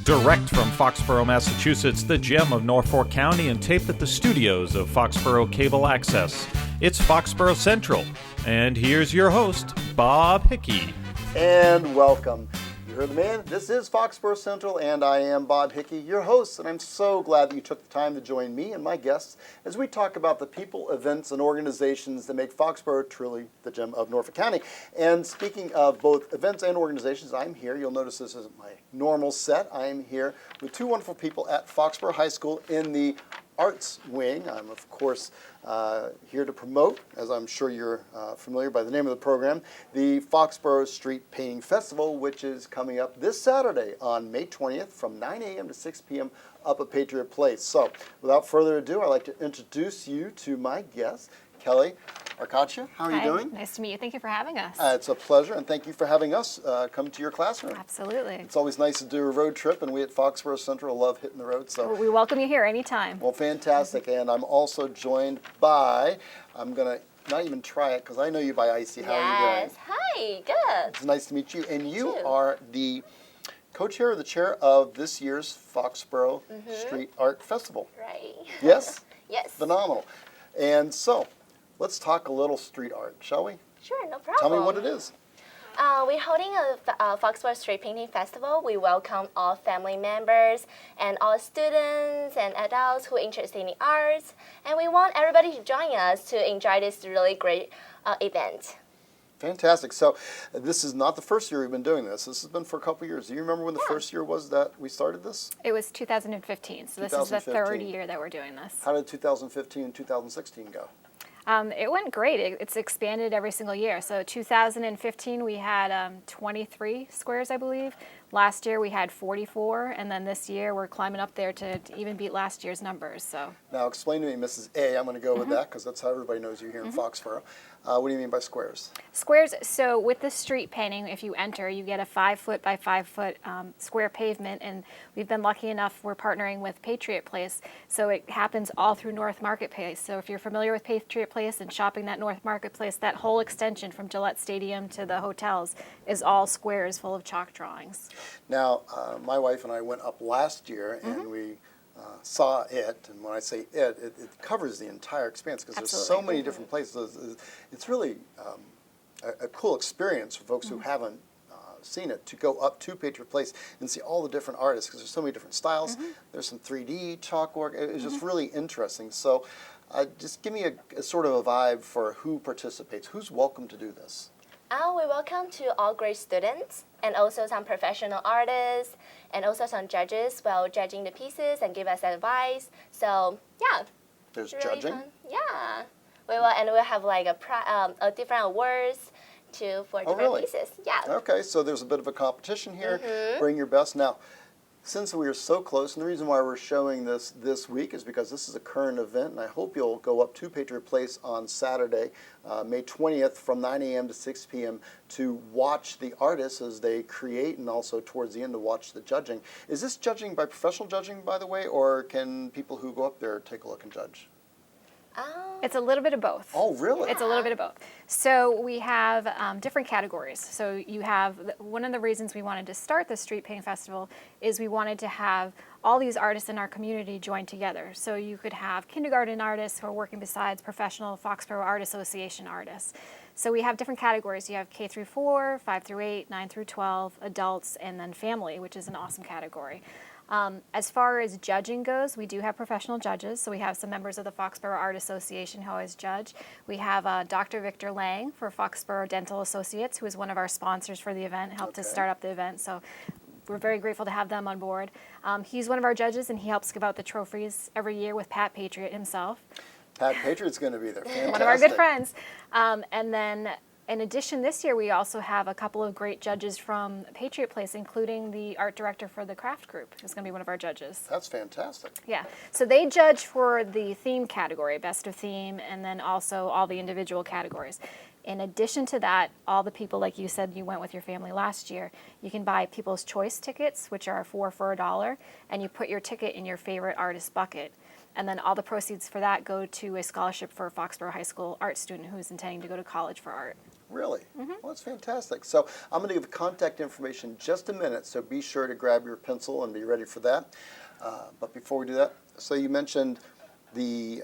Direct from Foxborough, Massachusetts, the gem of Norfolk County, and taped at the studios of Foxborough Cable Access. It's Foxborough Central, and here's your host, Bob Hickey. And welcome. You heard the man. This is Foxborough Central, and I am Bob Hickey, your host, and I'm so glad that you took the time to join me and my guests as we talk about the people, events, and organizations that make Foxborough truly the gem of Norfolk County. And speaking of both events and organizations, I'm here. You'll notice this isn't my normal set. I am here with two wonderful people at Foxborough High School in the Arts Wing. I'm, of course, here to promote, as I'm sure you're familiar by the name of the program, the Foxborough Street Painting Festival, which is coming up this Saturday on May 20th from 9 a.m. to 6 p.m. up at Patriot Place. So, without further ado, I'd like to introduce you to my guest, Kelly Arcacia. How are you doing? Nice to meet you. Thank you for having us. It's a pleasure, and thank you for having us come to your classroom. Absolutely. It's always nice to do a road trip, and we at Foxborough Central love hitting the road. So we welcome you here anytime. Well, fantastic. And I'm also joined by, I'm going to not even try it because I know you by Icy. How are you doing? Hi, good. It's nice to meet you. And you too. are the co-chair or the chair of this year's Foxborough Street Art Festival. Right. Yes? Yes. Phenomenal. And so, let's talk a little street art, shall we? Sure, no problem. Tell me what it is. We're holding a Foxborough Street Painting Festival. We welcome all family members and all students and adults who are interested in the arts. And we want everybody to join us to enjoy this really great event. Fantastic. So this is not the first year we've been doing this. This has been for a couple of years. Do you remember when the first year was that we started this? It was 2015, so this is the third year that we're doing this. How did 2015 and 2016 go? It went great. It's expanded every single year. So 2015 we had 23 squares, I believe. Last year we had 44, and then this year we're climbing up there to even beat last year's numbers. So now explain to me, Mrs. A. I'm going to go with that because that's how everybody knows you here in Foxborough. What do you mean by squares? Squares, so with the street painting, if you enter, you get a 5-foot by 5-foot square pavement, and we've been lucky enough, we're partnering with Patriot Place, so it happens all through North Marketplace. So if you're familiar with Patriot Place and shopping that North Marketplace, that whole extension from Gillette Stadium to the hotels is all squares full of chalk drawings. Now, my wife and I went up last year, and we saw it, and when I say it covers the entire expanse because there's so many different places. It's really a cool experience for folks who haven't seen it to go up to Patriot Place and see all the different artists because there's so many different styles. There's some 3D chalk work. It's just really interesting. So just give me a sort of a vibe for who participates. Who's welcome to do this? We welcome to all great students and also some professional artists and also some judges while judging the pieces and give us advice. So yeah, there's really judging. Fun. Yeah, we'll have like a different awards for different pieces. Yeah. Okay, so there's a bit of a competition here. Bring your best. Now, since we are so close, and the reason why we're showing this week is because this is a current event, and I hope you'll go up to Patriot Place on Saturday, May 20th from 9 a.m. to 6 p.m. to watch the artists as they create, and also towards the end to watch the judging. Is this judging by professional judging, by the way, or can people who go up there take a look and judge? It's a little bit of both. Oh, really? It's a little bit of both. So we have different categories. So you have, one of the reasons we wanted to start the Street Painting Festival is we wanted to have all these artists in our community join together. So you could have kindergarten artists who are working besides professional Foxborough Art Association artists. So we have different categories. You have K through 4, 5 through 8, 9 through 12, adults, and then family, which is an awesome category. As far as judging goes, we do have professional judges. So we have some members of the Foxborough Art Association who always judge. We have Dr. Victor Lang for Foxborough Dental Associates, who is one of our sponsors for the event, helped to start up the event. So we're very grateful to have them on board. He's one of our judges, and he helps give out the trophies every year with Pat Patriot himself. Pat Patriot's going to be there. Fantastic. One of our good friends. And then in addition, this year we also have a couple of great judges from Patriot Place, including the art director for the craft group, who's going to be one of our judges. That's fantastic. Yeah. So they judge for the theme category, best of theme, and then also all the individual categories. In addition to that, all the people, like you said, you went with your family last year, you can buy People's Choice tickets, which are 4 for $1, and you put your ticket in your favorite artist bucket. And then all the proceeds for that go to a scholarship for a Foxborough High School art student who's intending to go to college for art. Really? Well, that's fantastic. So I'm going to give contact information in just a minute, so be sure to grab your pencil and be ready for that. But before we do that, so you mentioned the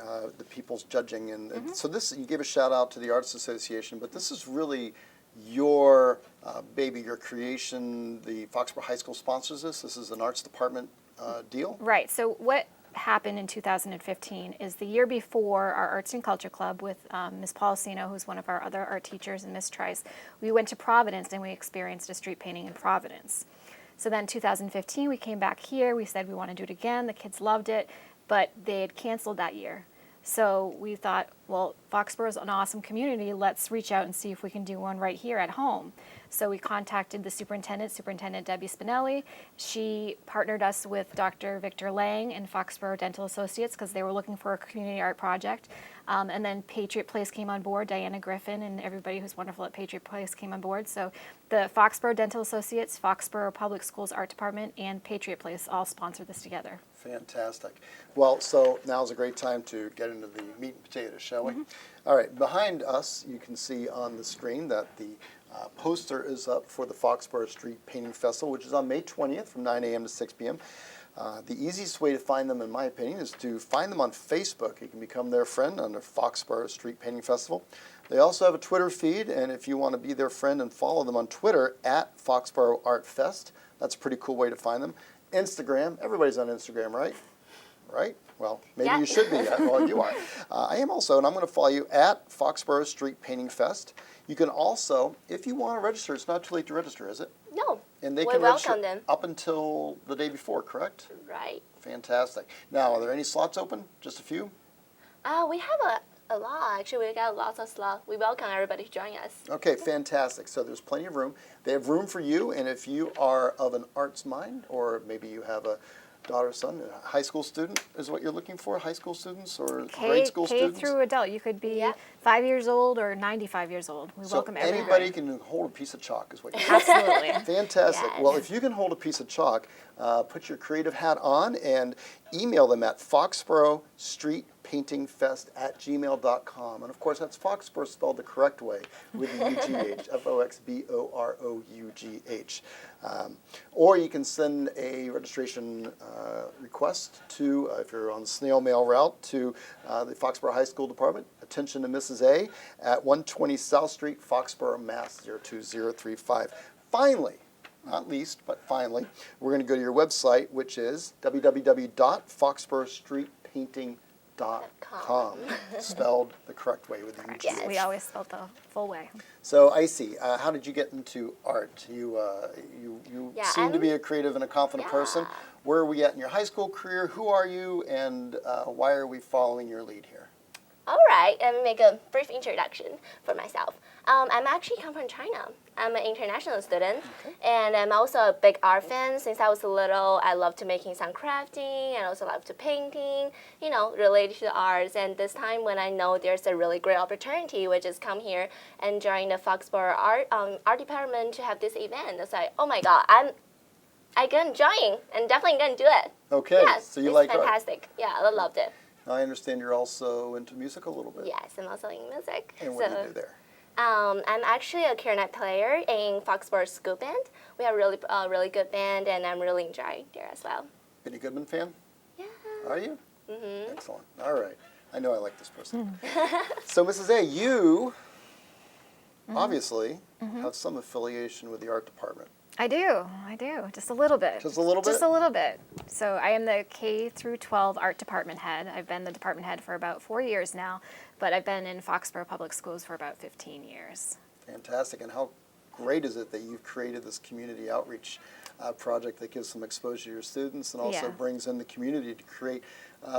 people's judging, and so this, you gave a shout out to the Arts Association, but this is really your baby, your creation. The Foxborough High School sponsors this. This is an arts department deal. Right. So what happened in 2015 is the year before our Arts and Culture Club with Ms. Policino, who's one of our other art teachers, and Ms. Trice, we went to Providence and we experienced a street painting in Providence. So then 2015, we came back here. We said we want to do it again. The kids loved it, but they had canceled that year. So we thought, well, Foxborough is an awesome community. Let's reach out and see if we can do one right here at home. So we contacted the Superintendent Debbie Spinelli. She partnered us with Dr. Victor Lang and Foxborough Dental Associates because they were looking for a community art project. And then Patriot Place came on board. Diana Griffin and everybody who's wonderful at Patriot Place came on board. So the Foxborough Dental Associates, Foxborough Public Schools Art Department, and Patriot Place all sponsored this together. Fantastic. Well, so now's a great time to get into the meat and potatoes, shall we? All right, behind us, you can see on the screen that the poster is up for the Foxborough Street Painting Festival, which is on May 20th from 9 a.m. to 6 p.m. The easiest way to find them, in my opinion, is to find them on Facebook. You can become their friend under Foxborough Street Painting Festival. They also have a Twitter feed, and if you want to be their friend and follow them on Twitter, at Foxborough Art Fest, that's a pretty cool way to find them. Instagram, everybody's on Instagram, right? Right? Well, maybe you should be. Well, you are. I am also, and I'm going to follow you at Foxborough Street Painting Fest. You can also, if you want to register, it's not too late to register, is it? No. And they we can register welcome them. up until the day before, correct? Right. Fantastic. Now, are there any slots open? Just a few? We have a lot. Actually, we got lots of slots. We welcome everybody to join us. Okay, fantastic. So there's plenty of room. They have room for you, and if you are of an arts mind, or maybe you have a daughter, son, a high school student is what you're looking for? High school students or grade school students? K through adult. You could be 5 years old or 95 years old. We welcome everybody. Anybody can hold a piece of chalk is what you're Absolutely. Fantastic. Yes. Well, if you can hold a piece of chalk, put your creative hat on and email them at foxboroughstreetpaintingfest@gmail.com. And of course, that's Foxborough spelled the correct way with the UGH, Foxborough. Or you can send a registration request to, if you're on the snail mail route, to the Foxborough High School Department. Attention to Mrs. A at 120 South Street, Foxborough, Mass. 02035. Finally, not least, but finally, we're going to go to your website, which is www.foxboroughstreetpainting.com, spelled the correct way with the UGH. Yes. We always spelled the full way. So, Icy, how did you get into art? You seem to be a creative and a confident person. Where are we at in your high school career? Who are you, and why are we following your lead here? All right, let me make a brief introduction for myself. I'm actually come from China. I'm an international student, and I'm also a big art fan. Since I was little, I love to making some crafting, and also love to painting, related to the arts. And this time when I know there's a really great opportunity, which is come here and join the Foxborough art department to have this event. It's like, oh my God, I'm gonna join and definitely gonna do it. Okay, yes, so you like art. It's fantastic. Yeah, I loved it. I understand you're also into music a little bit. Yes, I'm also in music. And what do you do there? I'm actually a clarinet player in Foxborough School Band. We have a really good band, and I'm really enjoying there as well. Been a Goodman fan? Yeah. Are you? Mm-hmm. Excellent. All right. I know I like this person. So, Mrs. A, you obviously have some affiliation with the art department. I do. Just a little bit. Just a little bit? Just a little bit. So I am the K through 12 art department head. I've been the department head for about 4 years now, but I've been in Foxborough Public Schools for about 15 years. Fantastic. And how great is it that you've created this community outreach project that gives some exposure to your students and also brings in the community to create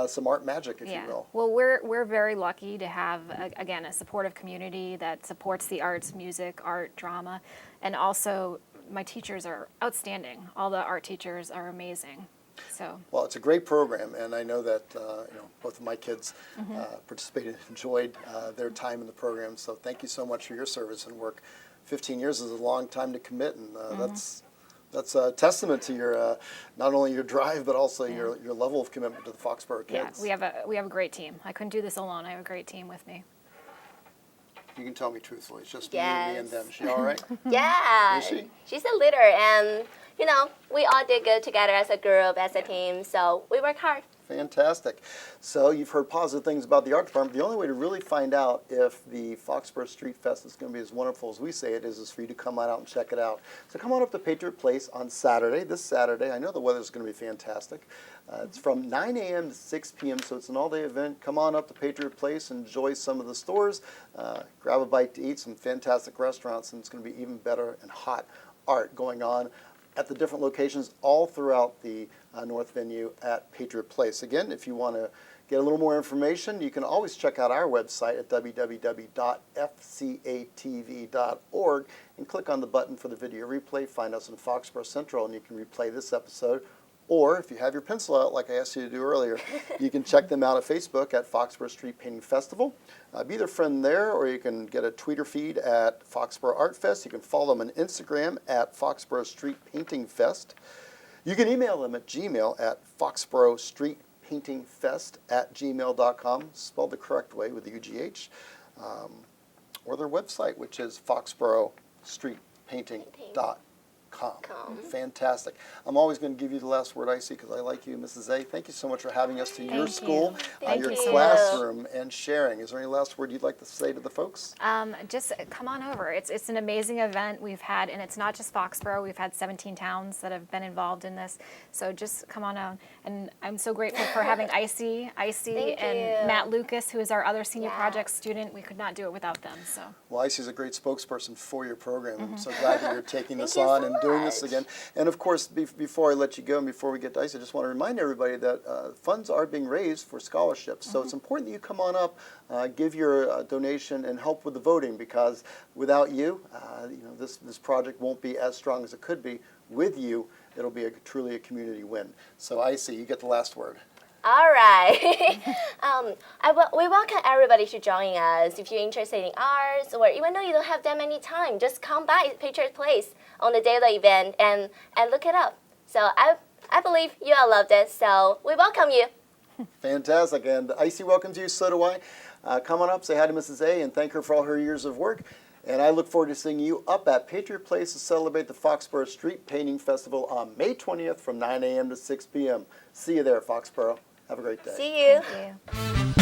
some art magic, if you will. Well, we're very lucky to have, again, a supportive community that supports the arts, music, art, drama, and also my teachers are outstanding. All the art teachers are amazing. So. Well, it's a great program, and I know that both of my kids participated and enjoyed their time in the program. So thank you so much for your service and work. 15 years is a long time to commit, and that's a testament to your not only your drive but also your level of commitment to the Foxborough kids. Yeah, we have a great team. I couldn't do this alone. I have a great team with me. You can tell me truthfully. It's just Yes. me and them. Is she all right? Yeah. Is she? She's a leader, and you know, we all did good together as a group, as a team. So we work hard. Fantastic. So you've heard positive things about the art department. The only way to really find out if the Foxborough Street Fest is going to be as wonderful as we say it is for you to come on out and check it out. So come on up to Patriot Place on Saturday, this Saturday. I know the weather's going to be fantastic. It's from 9 a.m. to 6 p.m., so it's an all-day event. Come on up to Patriot Place, enjoy some of the stores, grab a bite to eat, some fantastic restaurants, and it's going to be even better and hot art going on at the different locations all throughout the North venue at Patriot Place. Again, if you want to get a little more information, you can always check out our website at www.fcatv.org and click on the button for the video replay. Find us in Foxborough Central, and you can replay this episode. Or if you have your pencil out, like I asked you to do earlier, you can check them out at Facebook at Foxborough Street Painting Festival. Be their friend there, or you can get a Twitter feed at Foxborough Art Fest. You can follow them on Instagram at Foxborough Street Painting Fest. You can email them at Gmail at foxboroughstreetpaintingfest@gmail.com, spelled the correct way with the UGH, or their website, which is foxboroughstreetpainting.com. Fantastic. I'm always going to give you the last word, Icy, because I like you, Mrs. A. Thank you so much for having us to your school, your you. classroom, and sharing. Is there any last word you'd like to say to the folks? Just come on over. It's an amazing event we've had, and it's not just Foxborough. We've had 17 towns that have been involved in this. So just come on out. And I'm so grateful for having Icy, and Matt Lucas, who is our other senior project student. We could not do it without them. So. Well, Icy's a great spokesperson for your program. I'm so glad that you're taking this on and doing this again. And of course, before I let you go and before we get to Icy, I just want to remind everybody that funds are being raised for scholarships. So it's important that you come on up, give your donation, and help with the voting, because without you, this project won't be as strong as it could be. With you, it'll be truly a community win. So Icy, you get the last word. All right. We welcome everybody to join us. If you're interested in arts, or even though you don't have that many time, just come by Patriot Place on the day of the event and look it up. So I believe you all loved it, so we welcome you. Fantastic. And Icy welcomes you, so do I. Come on up, say hi to Mrs. A, and thank her for all her years of work. And I look forward to seeing you up at Patriot Place to celebrate the Foxborough Street Painting Festival on May 20th from 9 a.m. to 6 p.m. See you there, Foxborough. Have a great day. See you. Thank you.